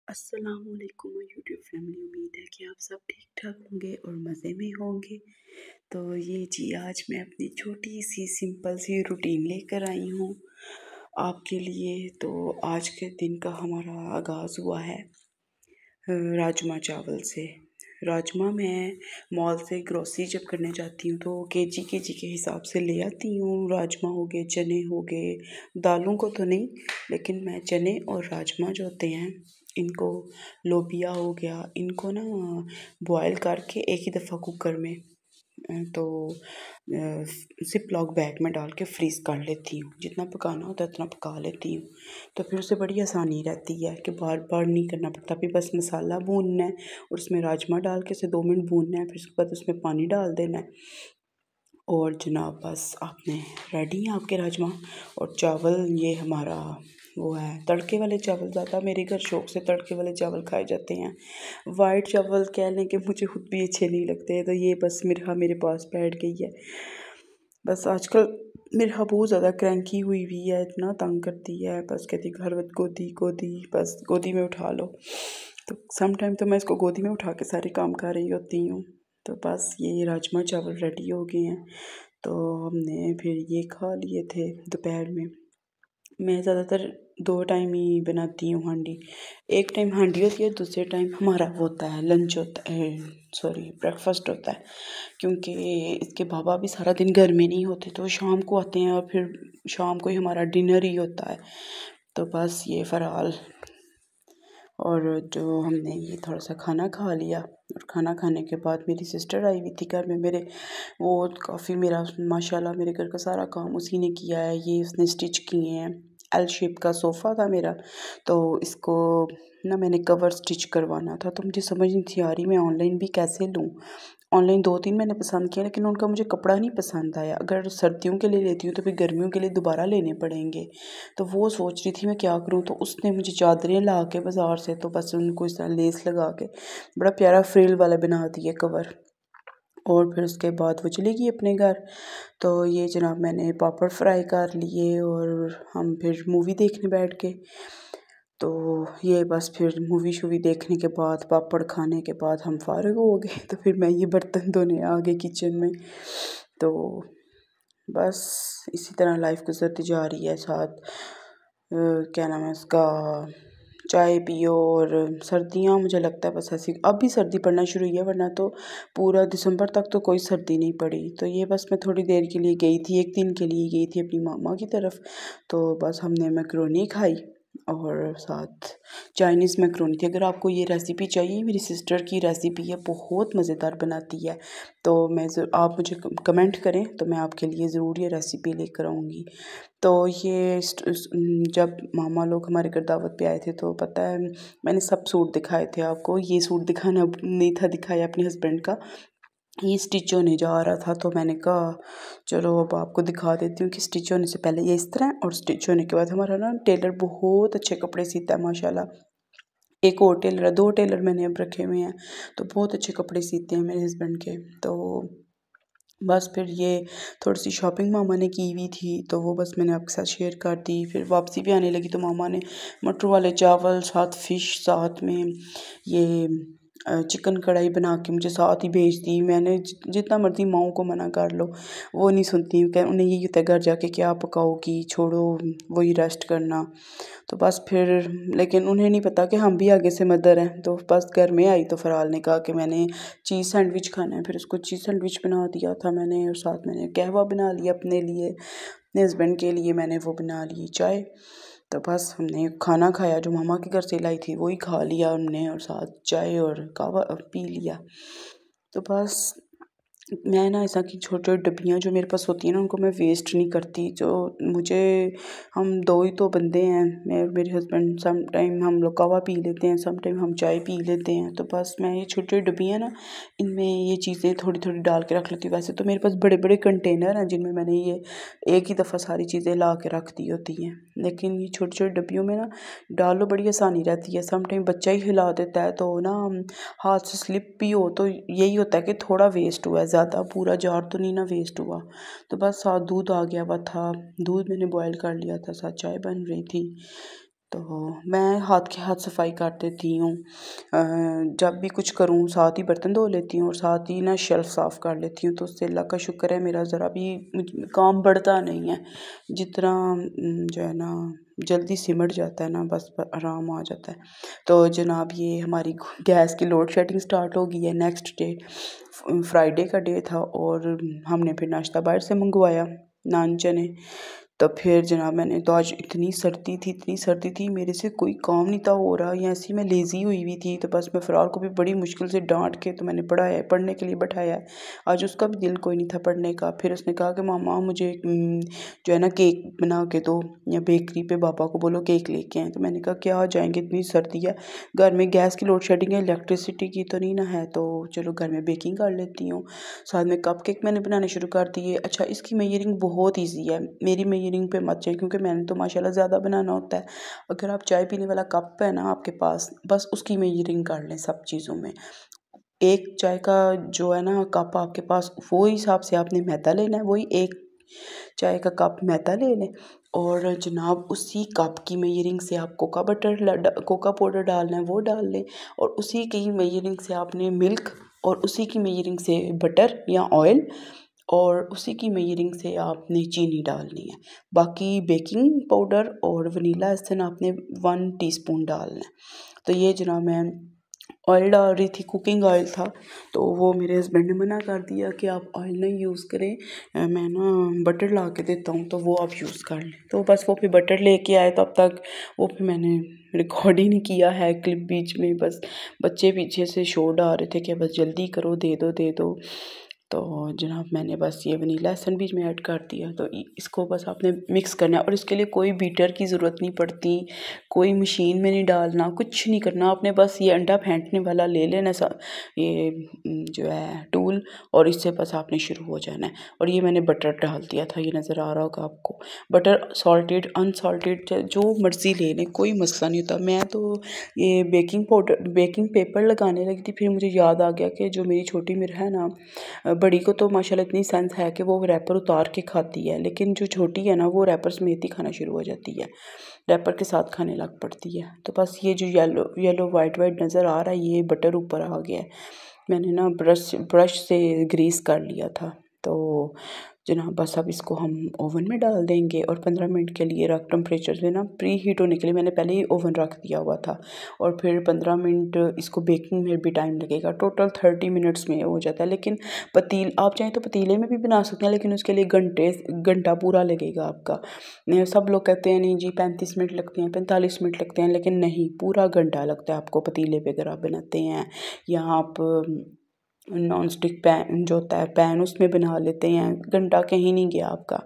अस्सलामुअलैकुम YouTube family. उम्मीद है कि आप सब ठीक ठाक होंगे और मज़े में होंगे। तो ये जी आज मैं अपनी छोटी सी सिंपल सी रूटीन लेकर आई हूँ आपके लिए। तो आज के दिन का हमारा आगाज़ हुआ है राजमा चावल से। राजमा मैं मॉल से ग्रोसरी जब करने जाती हूँ तो केजी के हिसाब से ले आती हूँ। राजमा हो गए, चने हो गए, दालों को तो नहीं, लेकिन मैं चने और राजमा जो होते हैं इनको, लोबिया हो गया, इनको ना बॉयल करके एक ही दफ़ा कुकर में तो जिप लॉक बैग में डाल के फ्रीज़ कर लेती हूँ। जितना पकाना होता है उतना पका लेती हूँ, तो फिर उससे बड़ी आसानी रहती है कि बार बार नहीं करना पड़ता। फिर बस मसाला भूनना है और उसमें राजमा डाल के उसे 2 मिनट भूनना है। फिर उसके बाद उसमें पानी डाल देना है और जनाब बस आपने रेडी हैं आपके राजमा और चावल। ये हमारा वो है तड़के वाले चावल। ज़्यादा मेरे घर शौक से तड़के वाले चावल खाए जाते हैं। वाइट चावल कह लें कि मुझे खुद भी अच्छे नहीं लगते, तो ये बस मिर्हा मेरे पास बैठ गई है। बस आजकल मिर्हा बहुत ज़्यादा क्रैंकी हुई हुई है, इतना तंग करती है, बस कहती घर गोदी गोदी, बस गोदी में उठा लो। तो सम टाइम तो मैं इसको गोदी में उठा के सारे काम कर रही होती हूँ। तो बस ये राजमा चावल रेडी हो गए हैं, तो हमने फिर ये खा लिए थे दोपहर में। मैं ज़्यादातर 2 टाइम ही बनाती हूँ हांडी। एक टाइम हांडी होती है, दूसरे टाइम हमारा वो होता है लंच होता है, सॉरी ब्रेकफास्ट होता है। क्योंकि इसके बाबा भी सारा दिन घर में नहीं होते, तो शाम को आते हैं और फिर शाम को ही हमारा डिनर ही होता है। तो बस ये फ़िलहाल और जो हमने ये थोड़ा सा खाना खा लिया और खाना खाने के बाद मेरी सिस्टर आई हुई थी घर में मेरे। वो काफ़ी मेरा माशाल्लाह मेरे घर का सारा काम उसी ने किया है। ये उसने स्टिच किए हैं। एल शेप का सोफ़ा था मेरा, तो इसको ना मैंने कवर स्टिच करवाना था, तो मुझे समझ नहीं थी आ रही मैं ऑनलाइन भी कैसे लूँ। ऑनलाइन 2-3 मैंने पसंद किया, लेकिन उनका मुझे कपड़ा नहीं पसंद आया। अगर सर्दियों के लिए लेती हूँ तो फिर गर्मियों के लिए दोबारा लेने पड़ेंगे। तो वो सोच रही थी मैं क्या करूँ, तो उसने मुझे चादरें ला के बाज़ार से, तो बस उनको इस तरह लेस लगा के बड़ा प्यारा फ्रिल वाला बना दिया कवर। और फिर उसके बाद वो चली गई अपने घर। तो ये जनाब मैंने पापड़ फ्राई कर लिए और हम फिर मूवी देखने बैठ गए। तो ये बस फिर मूवी शूवी देखने के बाद, पापड़ खाने के बाद हम फ़ारिग हो गए। तो फिर मैं ये बर्तन धोने आ गई किचन में। तो बस इसी तरह लाइफ गुजरती जा रही है। साथ क्या नाम है उसका, चाय पियो। और सर्दियाँ मुझे लगता है बस ऐसी अब भी सर्दी पड़ना शुरू हुई है, वरना तो पूरा दिसंबर तक तो कोई सर्दी नहीं पड़ी। तो ये बस मैं थोड़ी देर के लिए गई थी, 1 दिन के लिए गई थी अपनी मामा की तरफ। तो बस हमने मैकरोनी खाई और साथ चाइनीज़ मैकरोनी थी। अगर आपको ये रेसिपी चाहिए, मेरी सिस्टर की रेसिपी है, बहुत मज़ेदार बनाती है। तो आप मुझे कमेंट करें तो मैं आपके लिए ज़रूर ये रेसिपी लेकर आऊँगी। तो ये जब मामा लोग हमारे घर दावत पे आए थे, तो पता है मैंने सब सूट दिखाए थे आपको। ये सूट दिखाना नहीं था दिखाया अपने हस्बैंड का, ये स्टिच होने जा रहा था। तो मैंने कहा चलो अब आपको दिखा देती हूँ कि स्टिच होने से पहले ये इस तरह है और स्टिच होने के बाद। हमारा ना टेलर बहुत अच्छे कपड़े सीता है माशाल्लाह। एक और टेलर है, 2 टेलर मैंने अब रखे हुए हैं, तो बहुत अच्छे कपड़े सीते हैं मेरे हस्बैंड के। तो बस फिर ये थोड़ी सी शॉपिंग मामा ने की हुई थी, तो वो बस मैंने आपके साथ शेयर कर दी। फिर वापसी भी आने लगी तो मामा ने मटर वाले चावल, साथ फ़िश, साथ में ये चिकन कढ़ाई बना के मुझे साथ ही भेज दी। मैंने जितना मर्ज़ी माओं को मना कर लो, वो नहीं सुनती। उन्हें यही होता है घर जाके क्या पकाओगी, छोड़ो वही रेस्ट करना। तो बस फिर, लेकिन उन्हें नहीं पता कि हम भी आगे से मदर हैं। तो बस घर में आई तो फ़राल ने कहा कि मैंने चीज़ सैंडविच खाना है, फिर उसको चीज़ सैंडविच बना दिया था मैंने। और साथ मैंने कहवा बना लिया अपने लिए, अपने हस्बैंड के लिए मैंने वो बना ली चाय। तो बस हमने खाना खाया जो मामा के घर से लाई थी, वही खा लिया हमने और साथ चाय और कहवा पी लिया। तो बस मैं ना ऐसा कि छोटे डब्बियाँ जो मेरे पास होती हैं ना, उनको मैं वेस्ट नहीं करती। जो मुझे, हम 2 ही तो बंदे हैं, मैं और मेरे हस्बैंड। सम टाइम हम लोग कहवा पी लेते हैं, सम टाइम हम चाय पी लेते हैं। तो बस मैं ये छोटी डब्बियाँ ना, इनमें ये चीज़ें थोड़ी थोड़ी डाल के रख लेती हूँ। वैसे तो मेरे पास बड़े बड़े कंटेनर हैं जिनमें मैंने ये एक ही दफ़ा सारी चीज़ें ला के रख दी होती हैं, लेकिन ये छोटी छोटी डब्बियों में ना डालो बड़ी आसानी रहती है। सम टाइम बच्चा ही हिला देता है तो ना हाथ से स्लिप भी हो तो यही होता है कि थोड़ा वेस्ट हुआ है, ज़्यादा पूरा जार तो नहीं ना वेस्ट हुआ। तो बस साथ दूध आ गया हुआ था, दूध मैंने बॉयल कर लिया था, साथ चाय बन रही थी। तो मैं हाथ के हाथ सफाई कर देती हूँ। जब भी कुछ करूँ साथ ही बर्तन धो लेती हूँ और साथ ही ना शेल्फ़ साफ़ कर लेती हूँ। तो उससे अल्लाह का शुक्र है, मेरा ज़रा भी काम बढ़ता नहीं है। जितना जो है ना जल्दी सिमट जाता है ना, बस आराम आ जाता है। तो जनाब ये हमारी गैस की लोड शेडिंग स्टार्ट हो गई है। नेक्स्ट डे फ्राइडे का डे था और हमने फिर नाश्ता बाहर से मंगवाया, नान चने। तो फिर जनाब मैंने तो आज इतनी सर्दी थी, मेरे से कोई काम नहीं था हो रहा, या ऐसी मैं लेज़ी हुई हुई थी। तो बस मैं फ़रार को भी बड़ी मुश्किल से डांट के तो मैंने पढ़ने के लिए बैठाया। आज उसका भी दिल कोई नहीं था पढ़ने का। फिर उसने कहा कि मामा मुझे जो है ना केक बना के दो, या बेकरी पे पापा को बोलो केक लेके आएँ। तो मैंने कहा क्या आ जाएंगे, इतनी सर्दी है, घर में गैस की लोड शेडिंग है, इलेक्ट्रिसिटी की तो नहीं ना है, तो चलो घर में बेकिंग कर लेती हूँ। साथ में कप केक मैंने बनाने शुरू कर दिए। अच्छा, इसकी मेजरिंग बहुत ईजी है, मेरी मेजरिंग पे मत जाए क्योंकि मैंने तो माशाल्लाह ज़्यादा बनाना होता है। अगर आप चाय पीने वाला कप है ना आपके पास, बस उसकी मेजरिंग कर लें सब चीज़ों में। एक चाय का जो है ना कप आपके पास, वो हिसाब से आपने मैदा लेना है, वही एक चाय का कप मैदा ले लें। और जनाब उसी कप की मेजरिंग से आप कोका पाउडर डालना है वो डाल लें। और उसी की मेजरिंग से आपने मिल्क, और उसी की मेजरिंग से बटर या ऑयल, और उसी की मेजरिंग से आपने चीनी डालनी है। बाकी बेकिंग पाउडर और वनीला एसेंस आपने 1 टीस्पून डालना है। तो ये जनाब मैं ऑयल डाल रही थी, कुकिंग ऑयल था, तो वो मेरे हस्बैंड ने मना कर दिया कि आप ऑयल नहीं यूज़ करें, मैं ना बटर ला के देता हूँ तो वो आप यूज़ कर लें। तो बस वो फिर बटर लेके आए, तब तक वो फिर मैंने रिकॉर्ड ही नहीं किया है क्लिप बीच में, बस बच्चे पीछे से शोर डाल रहे थे कि बस जल्दी करो, दे दो दे दो। तो जनाब मैंने बस ये वनीला एसेंस बीच में ऐड कर दिया। तो इसको बस आपने मिक्स करना है, और इसके लिए कोई बीटर की ज़रूरत नहीं पड़ती, कोई मशीन में नहीं डालना, कुछ नहीं करना आपने। बस ये अंडा फेंटने वाला ले लेना ये जो है टूल, और इससे बस आपने शुरू हो जाना है। और ये मैंने बटर डाल दिया था, ये नज़र आ रहा होगा आपको। बटर सॉल्टेड अनसॉल्टेड जो मर्ज़ी ले लें, कोई मसला नहीं होता। मैं तो ये बेकिंग पेपर लगाने लगी थी, फिर मुझे याद आ गया कि जो मेरी छोटी मिर है ना, बड़ी को तो माशाल्लाह इतनी सेंस है कि वो रैपर उतार के खाती है, लेकिन जो छोटी है ना वो रैपर समेत ही खाना शुरू हो जाती है, रैपर के साथ खाने लग पड़ती है। तो बस ये जो येलो येलो वाइट वाइट नज़र आ रहा है, ये बटर ऊपर आ गया है। मैंने ना ब्रश से ग्रीस कर लिया था। तो जनाब बस अब इसको हम ओवन में डाल देंगे, और 15 मिनट के लिए रख टेम्परेचर से ना प्री हीट होने के लिए मैंने पहले ही ओवन रख दिया हुआ था। और फिर 15 मिनट इसको बेकिंग में भी टाइम लगेगा, टोटल 30 मिनट्स में हो जाता है। लेकिन आप चाहें तो पतीले में भी बना सकते हैं, लेकिन उसके लिए घंटा पूरा लगेगा आपका। सब लोग कहते हैं नहीं जी 35 मिनट लगते हैं, 45 मिनट लगते हैं, लेकिन नहीं, पूरा घंटा लगता है आपको पतीले पे अगर आप बनाते हैं, या आप नॉन स्टिक पैन जो होता है पैन उसमें बना लेते हैं, घंटा कहीं नहीं गया आपका।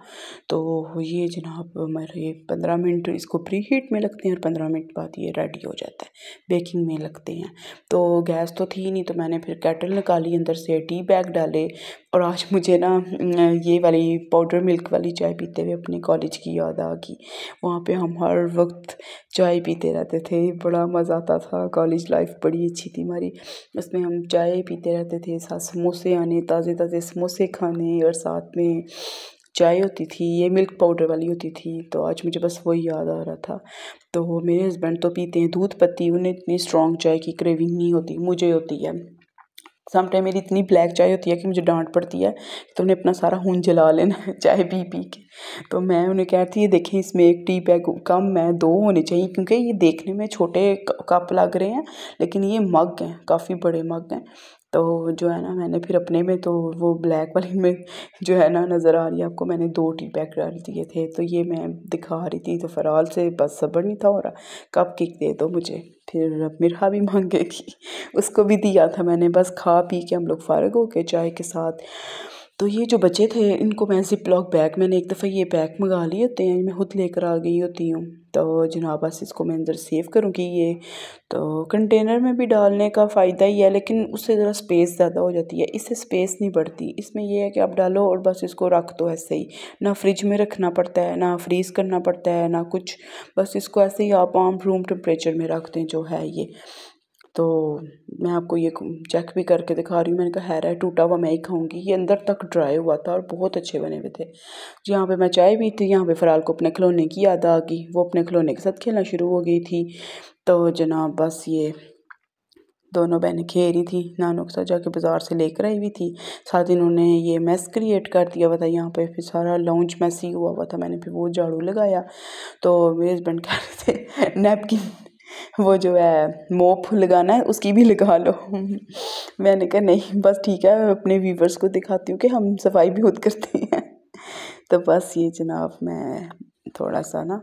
तो ये जनाब हमारे 15 मिनट इसको प्री हीट में लगते हैं, और 15 मिनट बाद ये रेडी हो जाता है, बेकिंग में लगते हैं। तो गैस तो थी नहीं, तो मैंने फिर केटल निकाली, अंदर से टी बैग डाले। और आज मुझे ना ये वाली पाउडर मिल्क वाली चाय पीते हुए अपने कॉलेज की याद आ गई। वहाँ पे हम हर वक्त चाय पीते रहते थे, बड़ा मज़ा आता था, कॉलेज लाइफ बड़ी अच्छी थी हमारी। उसमें हम चाय पीते रहते थे, साथ समोसे आने, ताज़े ताज़े समोसे खाने, और साथ में चाय होती थी, ये मिल्क पाउडर वाली होती थी। तो आज मुझे बस वही याद आ रहा था। तो मेरे हस्बैंड तो पीते हैं दूध पत्ती, उन्हें इतनी स्ट्रॉन्ग चाय की क्रेविंग नहीं होती, मुझे होती है। सम टाइम मेरी इतनी ब्लैक चाय होती है कि मुझे डांट पड़ती है कि तुमने अपना सारा खून जला लेना है चाय पी पी के। तो मैं उन्हें कहती है देखें इसमें एक टी बैग कम है, 2 होने चाहिए, क्योंकि ये देखने में छोटे कप लग रहे हैं, लेकिन ये मग हैं, काफ़ी बड़े मग हैं। तो जो है ना मैंने फिर अपने में तो वो ब्लैक वाली में जो है ना नज़र आ रही है आपको, मैंने 2 टी बैग डाल दिए थे। तो ये मैं दिखा रही थी, तो फ़राल से बस सब्र नहीं था हो रहा, कप केक दे दो मुझे। फिर अब मिरहा भी मांगेगी, उसको भी दिया था मैंने। बस खा पी के हम लोग फ़ारिग हो गए चाय के साथ। तो ये जो बचे थे इनको मैं ज़िप-लॉक बैग, मैंने एक दफ़ा ये बैग मंगा लिए होते हैं, मैं खुद लेकर आ गई होती हूँ। तो जनाब बस इसको मैं अंदर सेव करूँगी ये। तो कंटेनर में भी डालने का फ़ायदा ही है, लेकिन उससे ज़रा स्पेस ज़्यादा हो जाती है, इससे स्पेस नहीं बढ़ती। इसमें ये है कि आप डालो और बस इसको रख दो ऐसे ही, ना फ्रिज में रखना पड़ता है, ना फ्रीज़ करना पड़ता है, ना कुछ। बस इसको ऐसे ही आप आम रूम टेम्परेचर में रख दें जो है ये। तो मैं आपको ये चेक भी करके दिखा रही हूँ। मैंने कहा है टूटा हुआ मैं ही खाऊंगी। ये अंदर तक ड्राई हुआ था और बहुत अच्छे बने हुए थे। यहाँ पे मैं चाय पी थी, यहाँ पे फ़राल को अपने खिलौने की याद आ गई। वो अपने खिलौने के साथ खेलना शुरू हो गई थी। तो जनाब बस ये दोनों बहनें खेल रही थी, नानों के साथ जाके बाज़ार से लेकर आई हुई थी। साथ इन्होंने ये मेस क्रिएट कर दिया हुआ था, यहाँ पे फिर सारा लाउंज मेसी हुआ हुआ था। मैंने फिर वो झाड़ू लगाया। तो मेरे हस्बैंड कह रहे थे नैपकिन वो जो है मोप लगाना है उसकी भी लगा लो। मैंने कहा नहीं बस ठीक है, अपने व्यूवर्स को दिखाती हूँ कि हम सफाई भी खुद करते हैं। तो बस ये जनाब मैं थोड़ा सा ना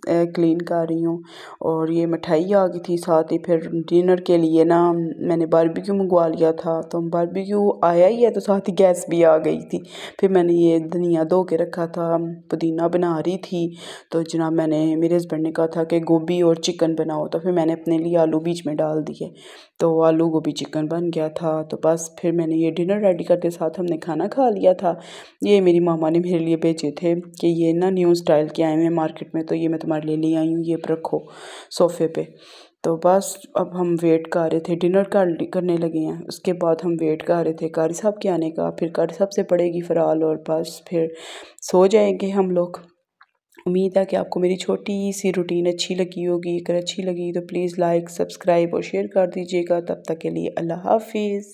क्लीन कर रही हूँ। और ये मिठाई आ गई थी साथ ही। फिर डिनर के लिए ना मैंने बारबेक्यू मंगवा लिया था। तो बारबेक्यू आया ही है तो साथ ही गैस भी आ गई थी। फिर मैंने ये धनिया धो के रखा था, पुदीना बना रही थी। तो जनाब मैंने मेरे हस्बैंड ने कहा था कि गोभी और चिकन बनाओ, तो फिर मैंने अपने लिए आलू बीच में डाल दिए। तो आलू गोभी चिकन बन गया था। तो बस फिर मैंने ये डिनर रेडी करते साथ हमने खाना खा लिया था। ये मेरी मामा ने मेरे लिए भेजे थे कि ये ना न्यू स्टाइल के आए हुए हैं मार्केट में, तो ये मैं तुम्हारे लिए ले आई हूँ, ये रखो सोफ़े पे। तो बस अब हम वेट कर रहे थे, डिनर करने लगे हैं। उसके बाद हम वेट कर रहे थे कारी साहब के आने का। फिर कारी साहब से पड़ेगी फ़राल और बस फिर सो जाएंगे हम लोग। उम्मीद है कि आपको मेरी छोटी सी रूटीन अच्छी लगी होगी। अगर अच्छी लगी तो प्लीज़ लाइक, सब्सक्राइब और शेयर कर दीजिएगा। तब तक के लिए अल्लाह हाफिज़।